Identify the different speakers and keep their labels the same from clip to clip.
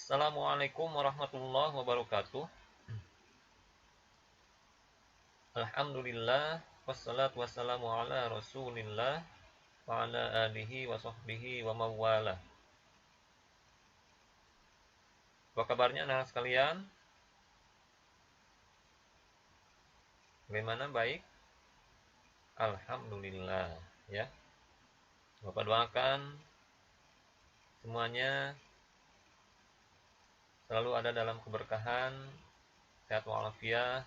Speaker 1: Assalamualaikum warahmatullahi wabarakatuh. Alhamdulillah wassalatu wassalamu ala Rasulillah wa ala alihi wa sahbihi wa mawalah. Apa kabarnya anak sekalian? Bagaimana, baik? Alhamdulillah, ya. Bapak doakan semuanya selalu ada dalam keberkahan, sehat walafiat,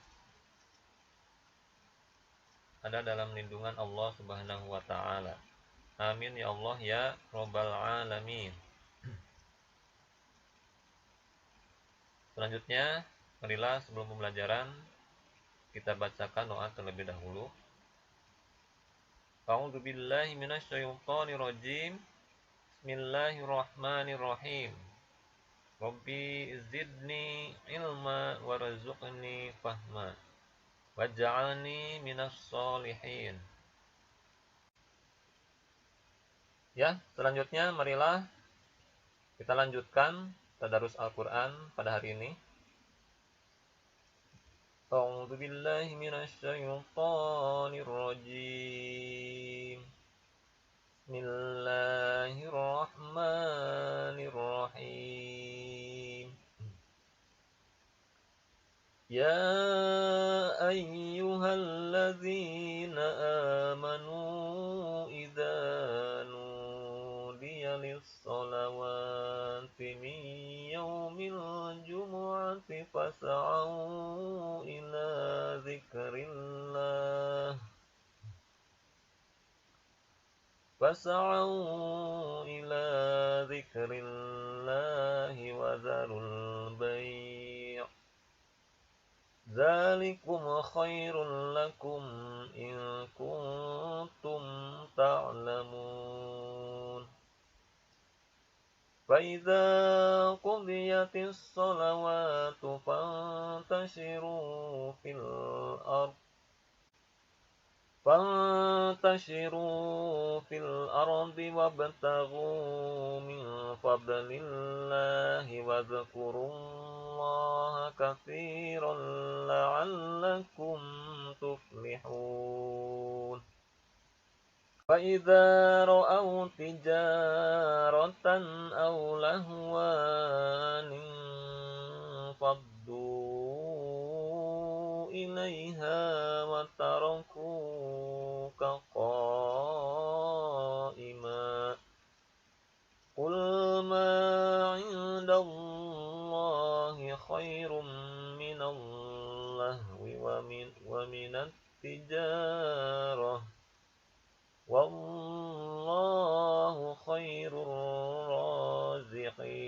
Speaker 1: ada dalam lindungan Allah Subhanahu wa taala. Amin ya Allah ya rabbal alamin. Selanjutnya, marilah sebelum pembelajaran kita bacakan doa terlebih dahulu. A'udzu billahi minasyaitonir rajim. Bismillahirrahmanirrahim. Rabbi zidni ilma warzuqni fahma waj'alni minas sholihin. Ya, selanjutnya marilah kita lanjutkan tadarus Al-Qur'an pada hari ini. A'udzu billahi minasyaitonir rajim. Bismillahirrahmanirrahim. Ya ayyuhalladzina amanu idza nudiya lis-shalawati min yaumil jumu'ati fas'au ila dzikrillah wa dzarul bai'. Dzalikum khairul lakum in kuntum ta'lamun. Fa idza qudiyatis shalawatu fantashiru fil ardi wabtaghu min fadlillahi wadhkurullaha katsiran la'allakum tuflihun. Fa idza ra'aw tijaratan aw lahwan faddu ilaiha wa tarakuka qa'ima. Qul ma 'indallahi khairum minal lahwi wa minat tijarah. Wallahu khairur raziqin.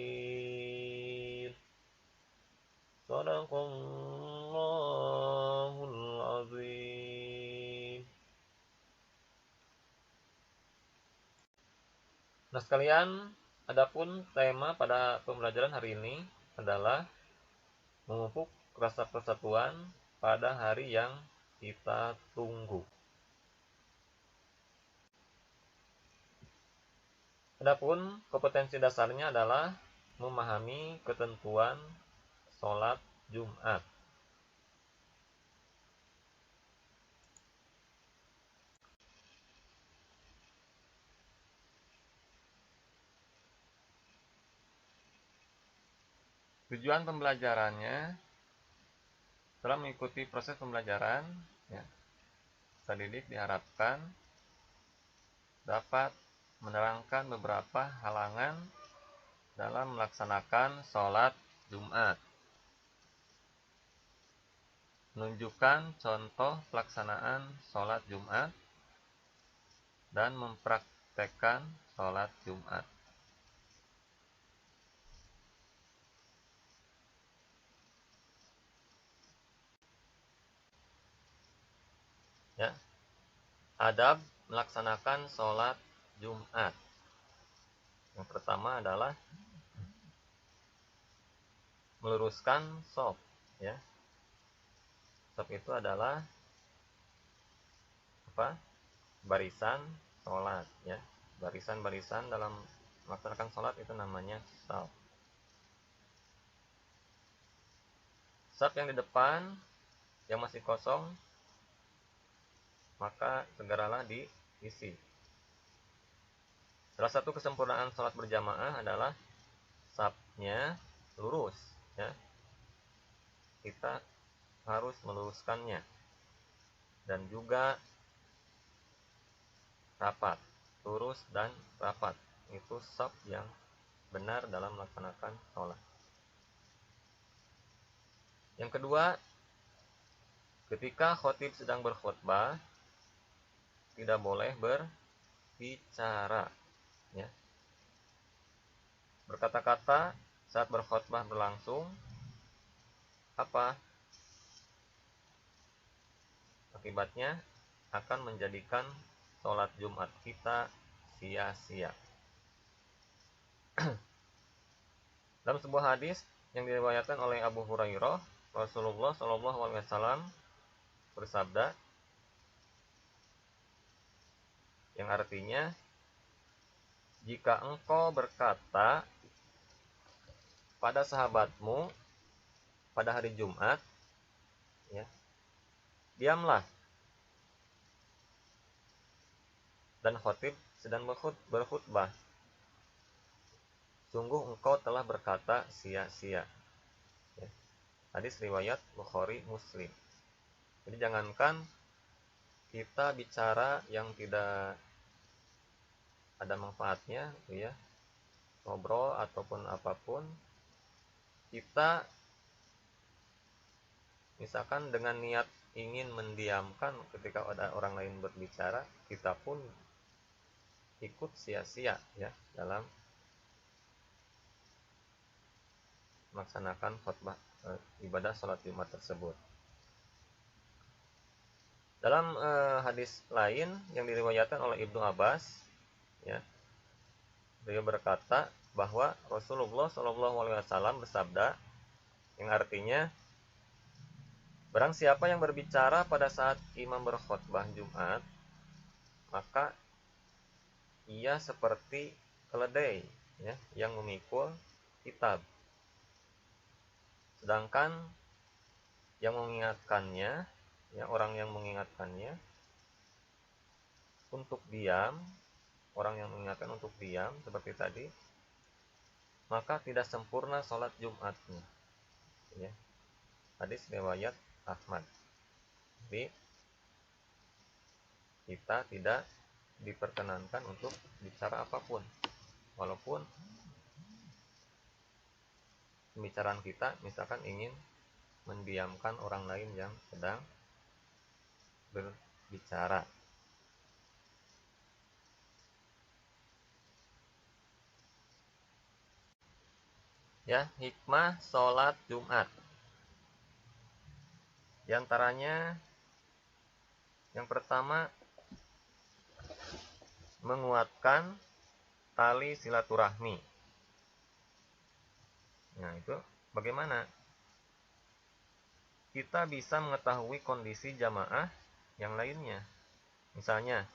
Speaker 1: Shadaqallahul azim. Nah sekalian, adapun tema pada pembelajaran hari ini adalah memupuk rasa persatuan pada hari yang kita tunggu. Adapun kompetensi dasarnya adalah memahami ketentuan sholat Jumat. Tujuan pembelajarannya setelah mengikuti proses pembelajaran, peserta didik diharapkan dapat menerangkan beberapa halangan dalam melaksanakan sholat Jumat, menunjukkan contoh pelaksanaan sholat Jumat, dan mempraktekkan sholat Jumat. Ya. Adab melaksanakan sholat Jumat. Yang pertama adalah meluruskan shaf, ya. Shaf itu adalah barisan sholat, ya. Barisan-barisan dalam melaksanakan sholat itu namanya shaf. Saf yang di depan yang masih kosong, maka segeralah diisi. Salah satu kesempurnaan sholat berjamaah adalah safnya lurus, ya. Kita harus meluruskannya dan juga rapat, lurus dan rapat. Itu shaf yang benar dalam melaksanakan sholat. Yang kedua, ketika khotib sedang berkhutbah, tidak boleh berbicara, ya. Berkata-kata saat berkhutbah berlangsung, apa? Akibatnya akan menjadikan sholat Jumat kita sia-sia. Dalam sebuah hadis yang diriwayatkan oleh Abu Hurairah, Rasulullah SAW bersabda, yang artinya, jika engkau berkata pada sahabatmu pada hari Jumat, ya, diamlah, dan khotib sedang berkhutbah, sungguh engkau telah berkata sia-sia. Ya. Hadis riwayat Bukhari Muslim. Jadi jangankan kita bicara yang tidak ada manfaatnya, ya, ngobrol ataupun apapun, kita misalkan dengan niat ingin mendiamkan ketika ada orang lain berbicara, kita pun ikut sia-sia, ya, dalam melaksanakan khutbah ibadah sholat Jumat tersebut. Dalam hadis lain yang diriwayatkan oleh Ibnu Abbas, ya, beliau berkata bahwa Rasulullah SAW bersabda, yang artinya, barang siapa yang berbicara pada saat imam berkhutbah Jumat, maka ia seperti keledai, ya, yang memikul kitab. Sedangkan yang mengingatkannya, ya, orang yang mengingatkannya untuk diam, orang yang mengingatkan untuk diam seperti tadi, maka tidak sempurna sholat Jumatnya, ya. Hadis riwayat Ahmad. Jadi kita tidak diperkenankan untuk bicara apapun, walaupun pembicaraan kita misalkan ingin mendiamkan orang lain yang sedang berbicara. Ya, hikmah sholat Jumat. Di antaranya, yang pertama, menguatkan tali silaturahmi. Nah, itu bagaimana? Kita bisa mengetahui kondisi jamaah yang lainnya. Misalnya,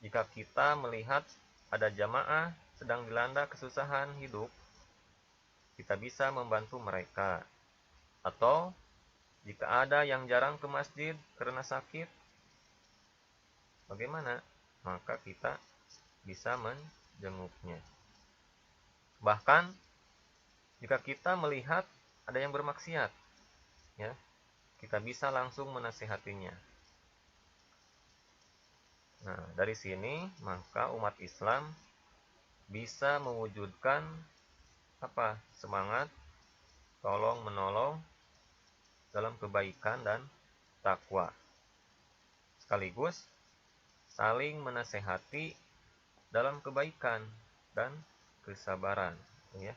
Speaker 1: jika kita melihat ada jamaah sedang dilanda kesusahan hidup, kita bisa membantu mereka. Atau jika ada yang jarang ke masjid karena sakit, bagaimana? Maka kita bisa menjenguknya. Bahkan jika kita melihat ada yang bermaksiat, ya, kita bisa langsung menasihatinya. Nah, dari sini maka umat Islam bisa mewujudkan apa? Semangat tolong menolong dalam kebaikan dan takwa. Sekaligus saling menasehati dalam kebaikan dan kesabaran, ya.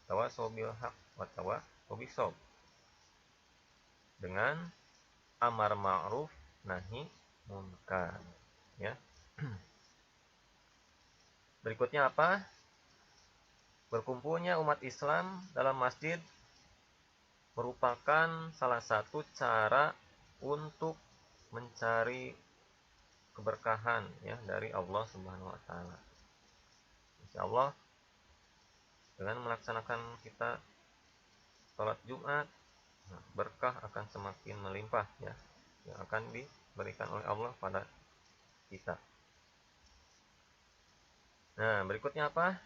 Speaker 1: Tawasau bil haq wa tawasau bis sabr. Dengan amar ma'ruf nahi munkar, ya. Berikutnya apa? Berkumpulnya umat Islam dalam masjid merupakan salah satu cara untuk mencari keberkahan, ya, dari Allah Subhanahu wa taala. Insyaallah dengan melaksanakan kita sholat Jumat, berkah akan semakin melimpah ya, yang akan diberikan oleh Allah pada kita. Nah, berikutnya apa?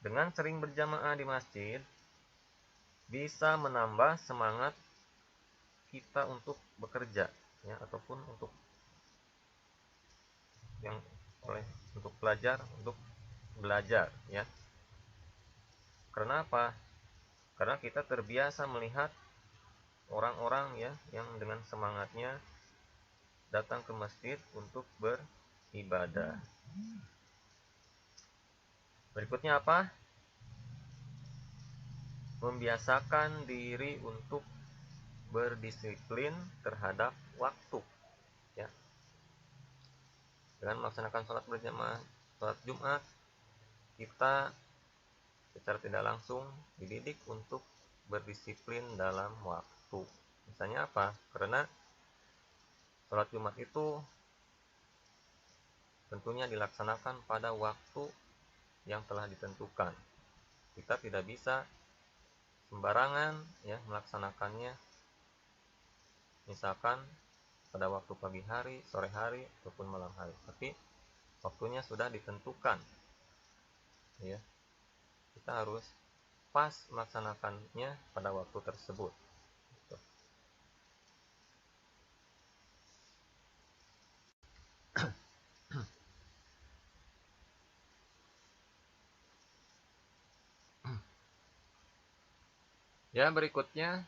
Speaker 1: Dengan sering berjamaah di masjid bisa menambah semangat kita untuk bekerja ya, ataupun untuk yang untuk belajar ya. Karena apa? Karena kita terbiasa melihat orang-orang ya yang dengan semangatnya datang ke masjid untuk beribadah. Berikutnya apa? Membiasakan diri untuk berdisiplin terhadap waktu ya. Dengan melaksanakan sholat berjamaah, sholat Jumat, kita secara tidak langsung dididik untuk berdisiplin dalam waktu. Misalnya apa? Karena sholat Jumat itu tentunya dilaksanakan pada waktu yang telah ditentukan. Kita tidak bisa sembarangan ya melaksanakannya, misalkan pada waktu pagi hari, sore hari, ataupun malam hari. Tapi waktunya sudah ditentukan ya. Kita harus pas melaksanakannya pada waktu tersebut. Ya, berikutnya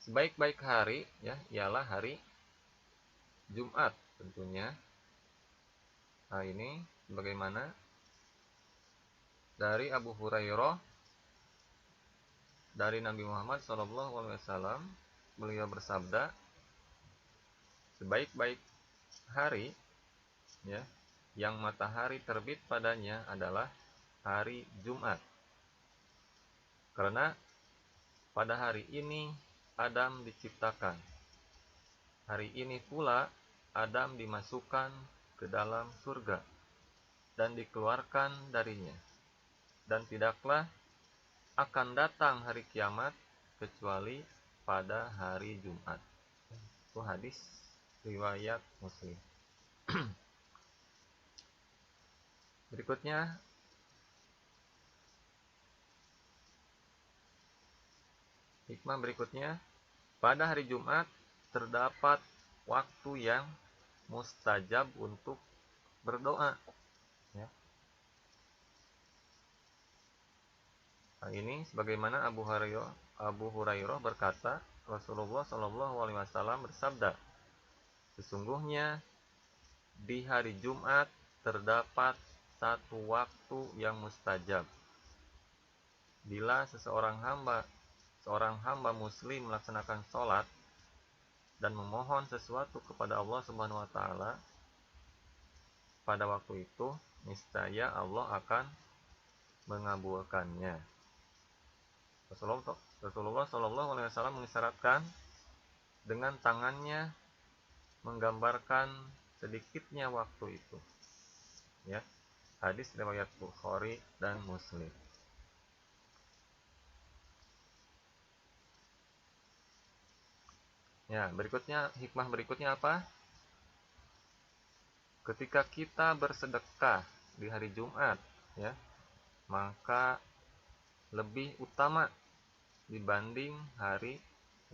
Speaker 1: sebaik-baik hari ya ialah hari Jumat tentunya. Nah, ini bagaimana? Dari Abu Hurairah dari Nabi Muhammad SAW, beliau bersabda, sebaik-baik hari ya yang matahari terbit padanya adalah hari Jumat. Karena pada hari ini Adam diciptakan. Hari ini pula Adam dimasukkan ke dalam surga dan dikeluarkan darinya. Dan tidaklah akan datang hari kiamat kecuali pada hari Jumat. Itu hadis riwayat Muslim. Berikutnya hikmah berikutnya, pada hari Jumat terdapat waktu yang mustajab untuk berdoa ya. Nah, ini sebagaimana Abu Hurairah berkata, Rasulullah SAW bersabda, sesungguhnya di hari Jumat terdapat satu waktu yang mustajab. Bila seorang hamba muslim melaksanakan sholat dan memohon sesuatu kepada Allah Subhanahu wa taala pada waktu itu, niscaya Allah akan mengabulkannya. Rasulullah SAW mengisyaratkan dengan tangannya menggambarkan sedikitnya waktu itu. Ya, hadis riwayat Bukhari dan Muslim. Ya, hikmah berikutnya apa? Ketika kita bersedekah di hari Jumat, ya, maka lebih utama dibanding hari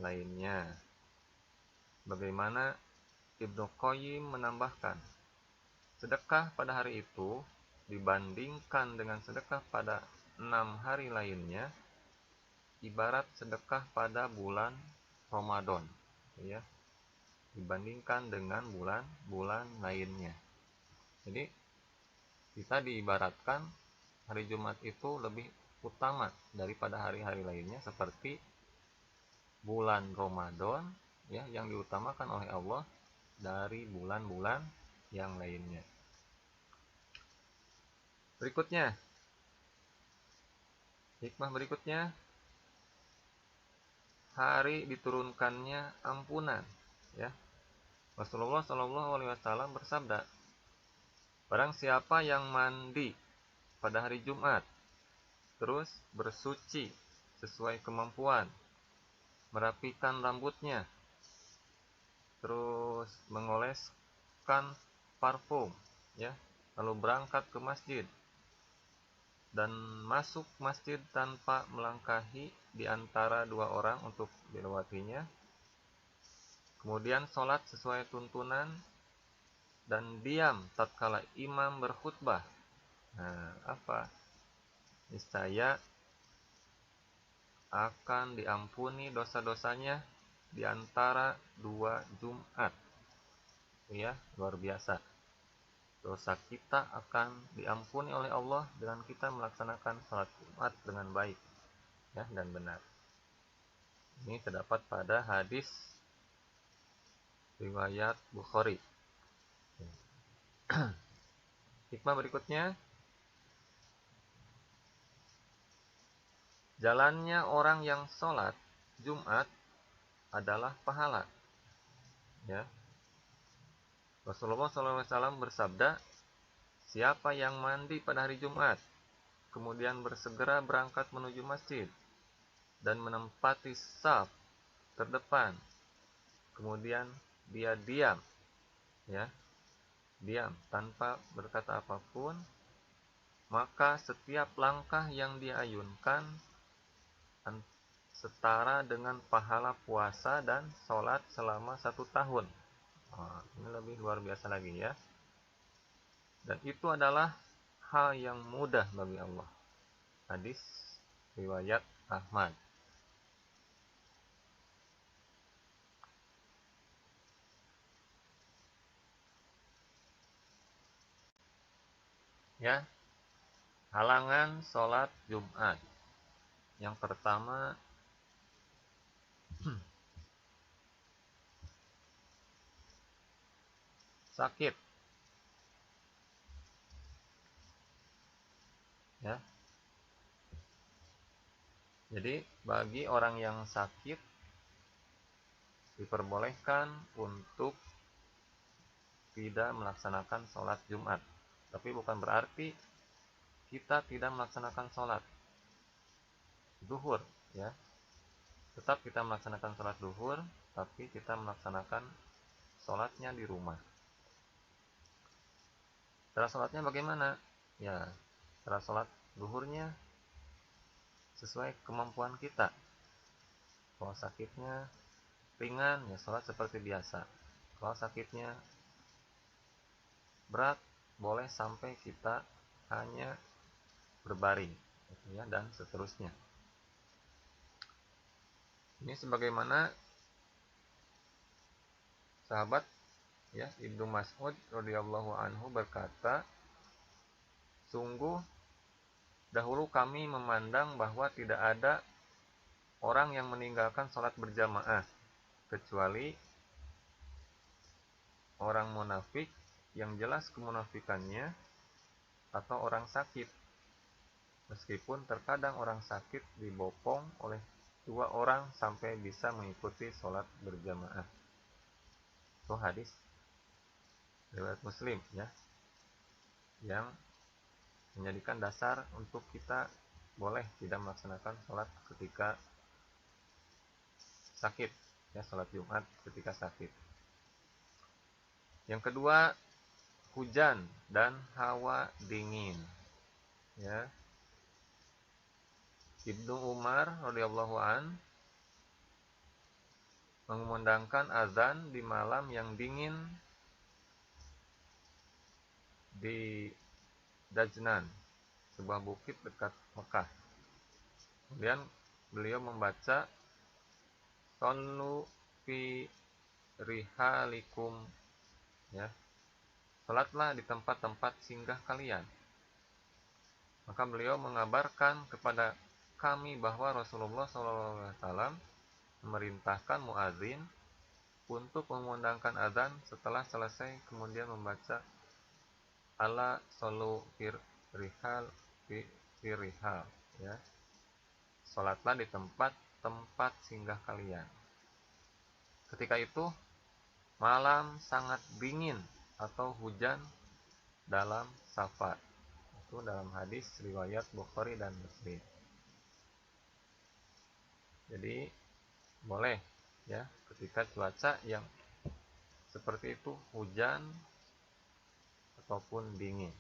Speaker 1: lainnya. Bagaimana Ibnu Qayyim menambahkan, sedekah pada hari itu dibandingkan dengan sedekah pada 6 hari lainnya, ibarat sedekah pada bulan Ramadan, ya, dibandingkan dengan bulan-bulan lainnya. Jadi kita diibaratkan hari Jumat itu lebih utama daripada hari-hari lainnya, seperti bulan Ramadan ya yang diutamakan oleh Allah dari bulan-bulan yang lainnya. Berikutnya, hikmah berikutnya, hari diturunkannya ampunan ya. Rasulullah SAW bersabda, barang siapa yang mandi pada hari Jumat terus bersuci sesuai kemampuan, merapikan rambutnya, terus mengoleskan parfum, ya, lalu berangkat ke masjid dan masuk masjid tanpa melangkahi di antara dua orang untuk dilewatinya. Kemudian sholat sesuai tuntunan dan diam tatkala imam berkhutbah. Nah, apa? Niscaya akan diampuni dosa-dosanya di antara dua Jumat. Ya, luar biasa. Dosa kita akan diampuni oleh Allah dengan kita melaksanakan sholat Jumat dengan baik, ya, dan benar. Ini terdapat pada hadis riwayat Bukhari. Hikmah berikutnya, jalannya orang yang sholat Jumat adalah pahala. Ya, Rasulullah SAW bersabda, siapa yang mandi pada hari Jumat, kemudian bersegera berangkat menuju masjid dan menempati saf terdepan, kemudian dia diam, ya, diam tanpa berkata apapun, maka setiap langkah yang dia ayunkan setara dengan pahala puasa dan sholat selama 1 tahun. Ini lebih luar biasa lagi, ya. Dan itu adalah hal yang mudah bagi Allah. Hadis riwayat Ahmad. Ya, halangan sholat Jumat. Yang pertama, sakit. Ya. Jadi bagi orang yang sakit diperbolehkan untuk tidak melaksanakan sholat Jumat. Tapi bukan berarti kita tidak melaksanakan sholat zuhur, ya. Tetap kita melaksanakan sholat zuhur, tapi kita melaksanakan sholatnya di rumah. Cara sholatnya bagaimana? Ya, cara sholat zuhurnya sesuai kemampuan kita. Kalau sakitnya ringan, ya sholat seperti biasa. Kalau sakitnya berat, boleh sampai kita hanya berbaring, ya, dan seterusnya. Ini sebagaimana sahabat, ya, Ibnu Mas'ud radhiyallahu anhu berkata, sungguh dahulu kami memandang bahwa tidak ada orang yang meninggalkan sholat berjamaah kecuali orang munafik yang jelas kemunafikannya atau orang sakit. Meskipun terkadang orang sakit dibopong oleh 2 orang sampai bisa mengikuti sholat berjamaah. Itu hadis riwayat Muslim, ya, yang menjadikan dasar untuk kita boleh tidak melaksanakan sholat ketika sakit, ya, sholat Jumat ketika sakit. Yang kedua, hujan dan hawa dingin, ya. Ibnu Umar radhiyallahu an mengumandangkan azan di malam yang dingin di Dajnan, sebuah bukit dekat Mekah. Kemudian beliau membaca, "Shallu fi rihalikum", ya, salatlah di tempat-tempat singgah kalian. Maka beliau mengabarkan kepada kami bahwa Rasulullah SAW memerintahkan muadzin untuk mengumandangkan azan setelah selesai, kemudian membaca, "Ala shallu fir rihal fi rihal", ya, salatlah di tempat-tempat singgah kalian. Ketika itu malam sangat dingin atau hujan dalam safar. Itu dalam hadis riwayat Bukhari dan Muslim. Jadi boleh ya ketika cuaca yang seperti itu, hujan ataupun dingin.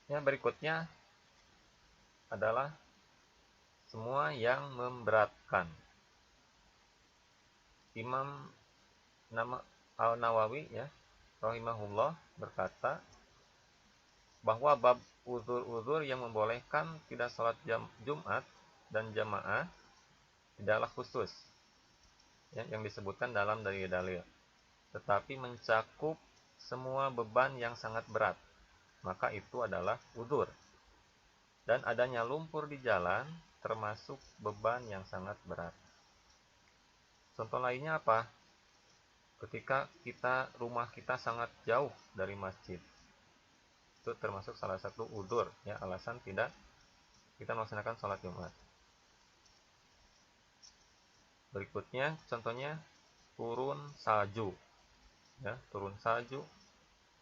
Speaker 1: Ya, berikutnya adalah semua yang memberatkan. Imam Al-Nawawi ya rahimahullah berkata bahwa bab uzur-uzur yang membolehkan tidak sholat Jumat dan jamaah tidaklah khusus ya, yang disebutkan dalam dalil-dalil, tetapi mencakup semua beban yang sangat berat, maka itu adalah uzur. Dan adanya lumpur di jalan termasuk beban yang sangat berat. Contoh lainnya apa? Ketika rumah kita sangat jauh dari masjid, itu termasuk salah satu uzur ya, alasan tidak kita melaksanakan sholat Jumat. Berikutnya contohnya turun salju ya, turun salju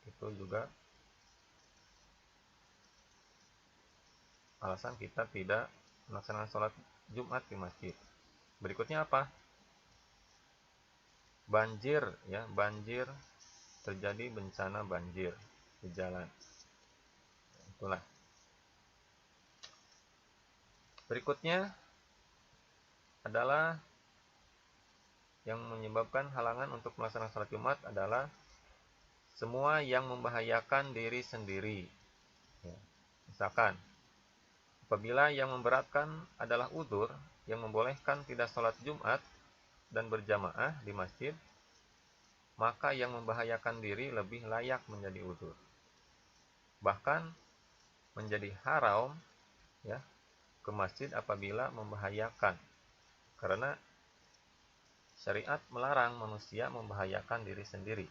Speaker 1: itu juga alasan kita tidak melaksanakan sholat Jumat di masjid. Berikutnya apa? Banjir ya, banjir, terjadi bencana banjir di jalan. Itulah. Berikutnya adalah yang menyebabkan halangan untuk melaksanakan sholat Jumat adalah semua yang membahayakan diri sendiri. Ya. Misalkan, apabila yang memberatkan adalah uzur yang membolehkan tidak sholat Jumat dan berjamaah di masjid, maka yang membahayakan diri lebih layak menjadi uzur. Bahkan menjadi haram ya ke masjid apabila membahayakan, karena syariat melarang manusia membahayakan diri sendiri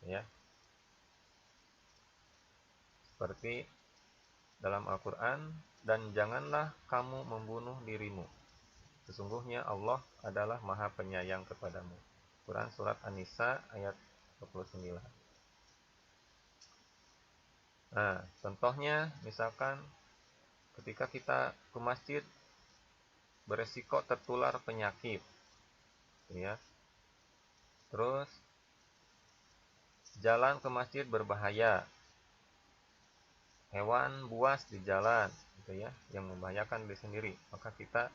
Speaker 1: ya, seperti dalam Al-Quran, dan janganlah kamu membunuh dirimu, sesungguhnya Allah adalah maha penyayang kepadamu. Quran surat An-Nisa ayat 29. Nah, contohnya misalkan ketika kita ke masjid beresiko tertular penyakit ya, terus jalan ke masjid berbahaya, hewan buas di jalan gitu ya, yang membahayakan diri sendiri, maka kita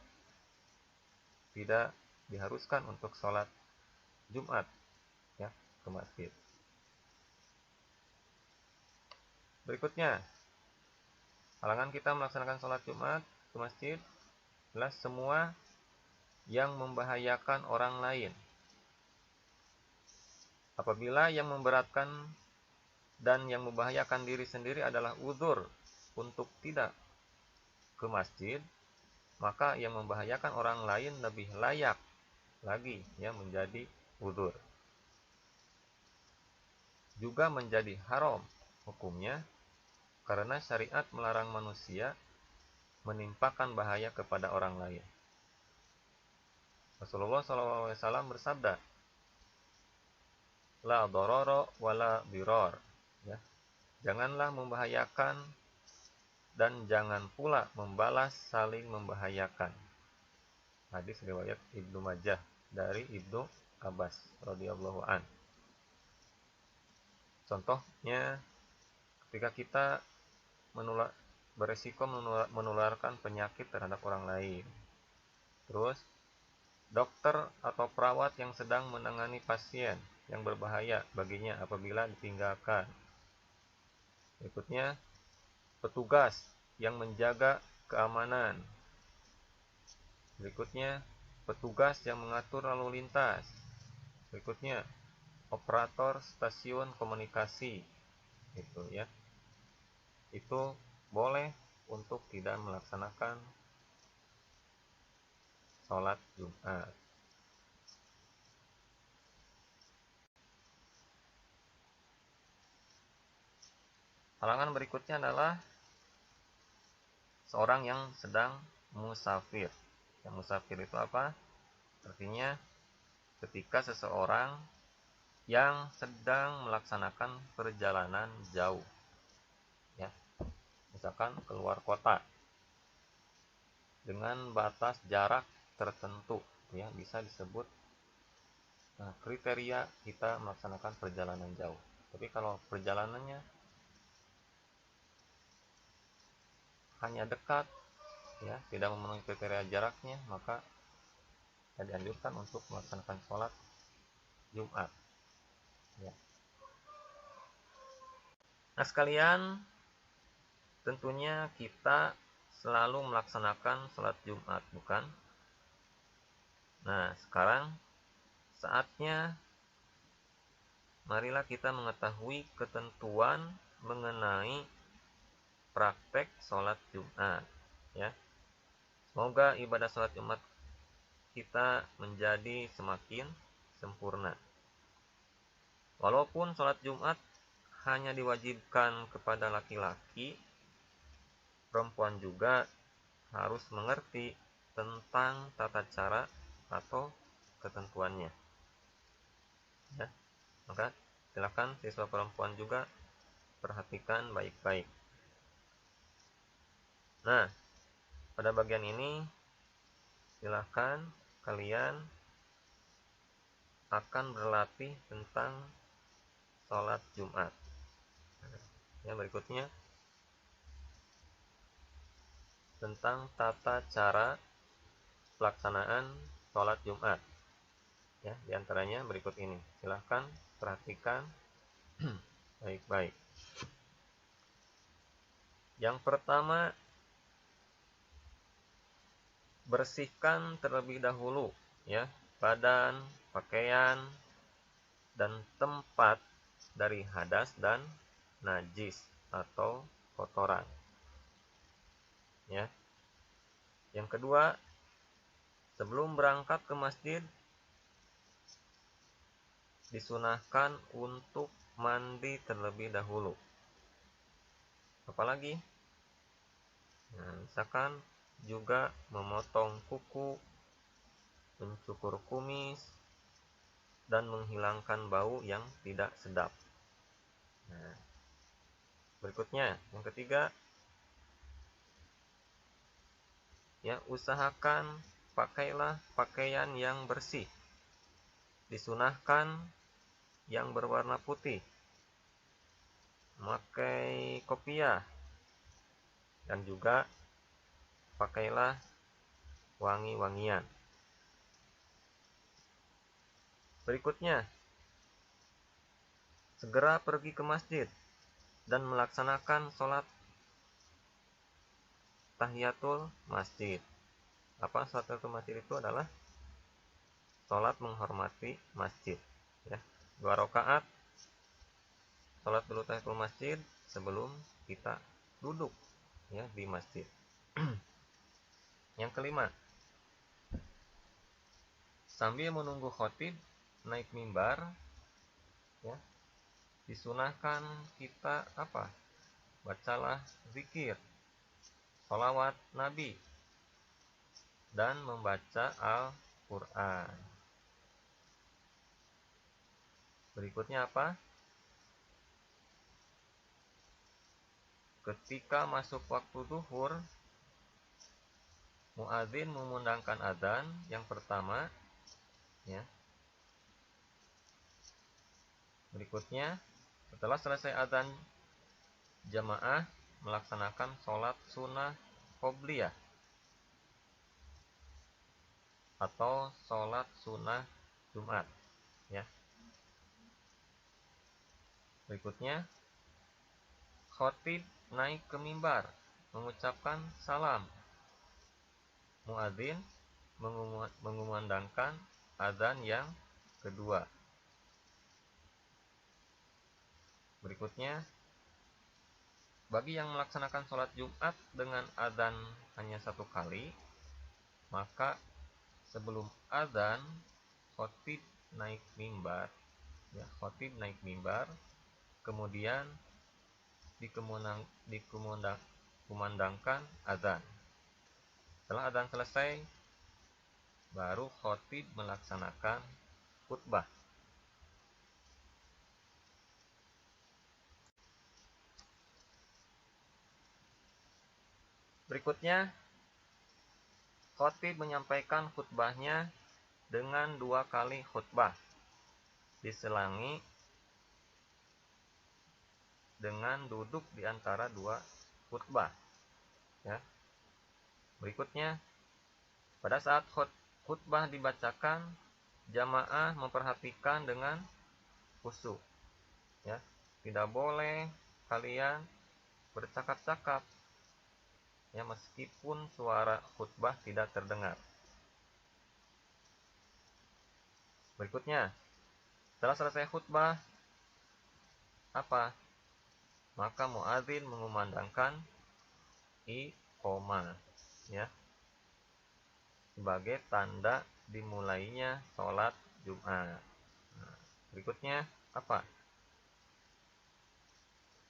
Speaker 1: tidak diharuskan untuk sholat Jumat ya ke masjid. Berikutnya, halangan kita melaksanakan sholat Jumat ke masjid adalah semua yang membahayakan orang lain. Apabila yang memberatkan dan yang membahayakan diri sendiri adalah uzur untuk tidak ke masjid, maka yang membahayakan orang lain lebih layak lagi ya menjadi uzur. Juga menjadi haram hukumnya karena syariat melarang manusia menimpakan bahaya kepada orang lain. Rasulullah SAW bersabda, la dororo wala diror ya, janganlah membahayakan dan jangan pula membalas saling membahayakan. Hadis riwayat Ibnu Majah dari Ibnu Abbas radhiyallahu an. Contohnya ketika kita beresiko menularkan penyakit terhadap orang lain, terus dokter atau perawat yang sedang menangani pasien yang berbahaya baginya apabila ditinggalkan. Berikutnya, petugas yang menjaga keamanan. Berikutnya, petugas yang mengatur lalu lintas. Berikutnya, operator stasiun komunikasi. Itu ya. Itu boleh untuk tidak melaksanakan sholat Jumat. Halangan berikutnya adalah seorang yang sedang musafir. Yang musafir itu apa? Artinya ketika seseorang yang sedang melaksanakan perjalanan jauh. misalkan keluar kota dengan batas jarak tertentu, ya bisa disebut kriteria kita melaksanakan perjalanan jauh. Tapi kalau perjalanannya hanya dekat, ya tidak memenuhi kriteria jaraknya, maka dianjurkan untuk melaksanakan sholat Jumat, ya. Nah sekalian, tentunya kita selalu melaksanakan sholat Jumat, bukan? Nah sekarang saatnya marilah kita mengetahui ketentuan mengenai praktek sholat Jumat, ya. Semoga ibadah sholat Jumat kita menjadi semakin sempurna. Walaupun sholat Jumat hanya diwajibkan kepada laki-laki, perempuan juga harus mengerti tentang tata cara atau ketentuannya, ya. Maka silakan siswa perempuan juga perhatikan baik-baik. Nah, pada bagian ini silakan kalian akan berlatih tentang sholat Jumat. Ya, berikutnya tentang tata cara pelaksanaan sholat Jumat. Ya, diantaranya berikut ini. Silahkan perhatikan baik-baik. Yang pertama, bersihkan terlebih dahulu, ya, badan, pakaian, dan tempat dari hadas dan najis atau kotoran, ya. Yang kedua, sebelum berangkat ke masjid disunahkan untuk mandi terlebih dahulu. Apalagi, nah, misalkan juga memotong kuku, mencukur kumis, dan menghilangkan bau yang tidak sedap. Nah, berikutnya, yang ketiga, ya, usahakan pakailah pakaian yang bersih. Disunahkan yang berwarna putih, memakai kopiah, dan juga pakailah wangi-wangian. Berikutnya, segera pergi ke masjid dan melaksanakan sholat tahiyatul masjid. Apa sholat tahiyatul masjid itu adalah sholat menghormati masjid, ya. 2 rakaat sholat dulu tahiyatul masjid sebelum kita duduk, ya, di masjid. Yang kelima, sambil menunggu khotib naik mimbar, ya, disunahkan kita apa? Bacalah zikir, sholawat Nabi, dan membaca Al-Quran. Berikutnya apa? Ketika masuk waktu zuhur, muadzin mengumandangkan adzan yang pertama, ya. Berikutnya, setelah selesai adzan, jamaah melaksanakan sholat sunnah qobliyah atau sholat sunnah Jumat, ya. Berikutnya, khotib naik ke mimbar mengucapkan salam. Muadzin mengumandangkan adzan yang kedua. Berikutnya, bagi yang melaksanakan sholat Jumat dengan adzan hanya 1 kali, maka sebelum adzan khotib naik mimbar, ya, khotib naik mimbar, kemudian dikumandangkan adzan. Setelah adzan selesai, baru khotib melaksanakan khutbah. Berikutnya, khotib menyampaikan khutbahnya dengan 2 kali khutbah, diselangi dengan duduk di antara 2 khutbah. Ya. Berikutnya, pada saat khutbah dibacakan, jamaah memperhatikan dengan khusyuk. Ya, tidak boleh kalian bercakap-cakap, ya, meskipun suara khutbah tidak terdengar. Berikutnya, setelah selesai khutbah, maka muadzin mengumandangkan iqomah, ya, sebagai tanda dimulainya sholat Jumat. Nah, berikutnya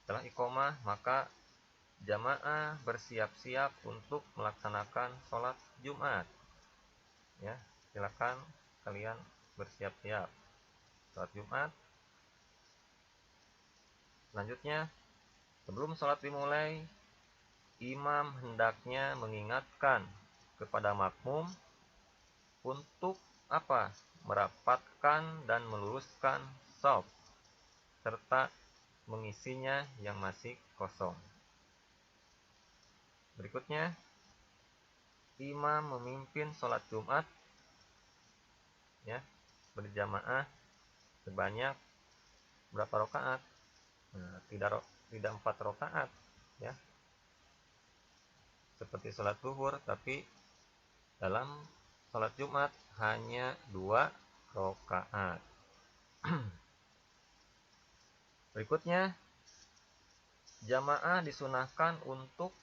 Speaker 1: setelah iqomah, maka jamaah bersiap-siap untuk melaksanakan sholat Jumat. Ya, silakan kalian bersiap-siap sholat Jumat. Selanjutnya, sebelum sholat dimulai, imam hendaknya mengingatkan kepada makmum untuk merapatkan dan meluruskan shaf serta mengisinya yang masih kosong. Berikutnya, imam memimpin sholat Jumat, ya, berjamaah sebanyak berapa rakaat? Nah, tidak 4 rakaat, ya, seperti sholat zuhur, tapi dalam sholat Jumat hanya 2 rakaat. Berikutnya, jamaah disunahkan untuk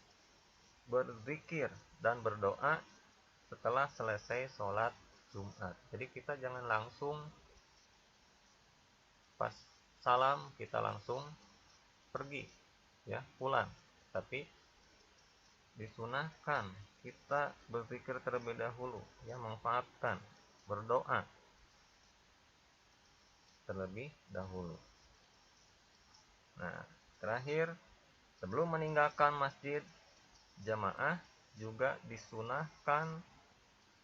Speaker 1: berzikir dan berdoa setelah selesai sholat Jumat. Jadi kita jangan langsung pas salam kita langsung pergi, ya, pulang, tapi disunahkan kita berzikir terlebih dahulu, ya, memanfaatkan berdoa terlebih dahulu. Nah, terakhir, sebelum meninggalkan masjid, jamaah juga disunahkan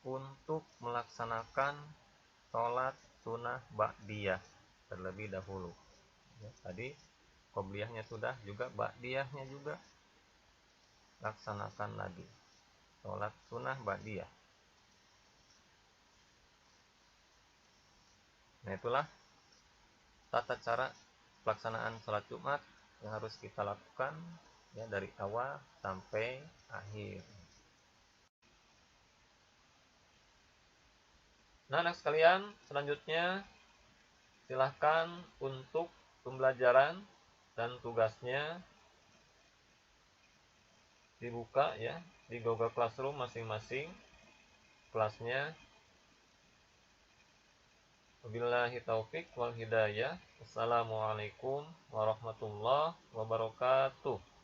Speaker 1: untuk melaksanakan sholat sunnah ba'diyah terlebih dahulu. Ya, tadi qobliyahnya sudah, juga ba'diyahnya juga laksanakan lagi, sholat sunnah ba'diyah. Nah, itulah tata cara pelaksanaan sholat Jumat yang harus kita lakukan, ya, dari awal sampai akhir. Nah, anak sekalian, selanjutnya silahkan untuk pembelajaran dan tugasnya dibuka, ya, di Google Classroom masing-masing kelasnya. Wabillahi taufik wal hidayah. Assalamualaikum warahmatullahi wabarakatuh.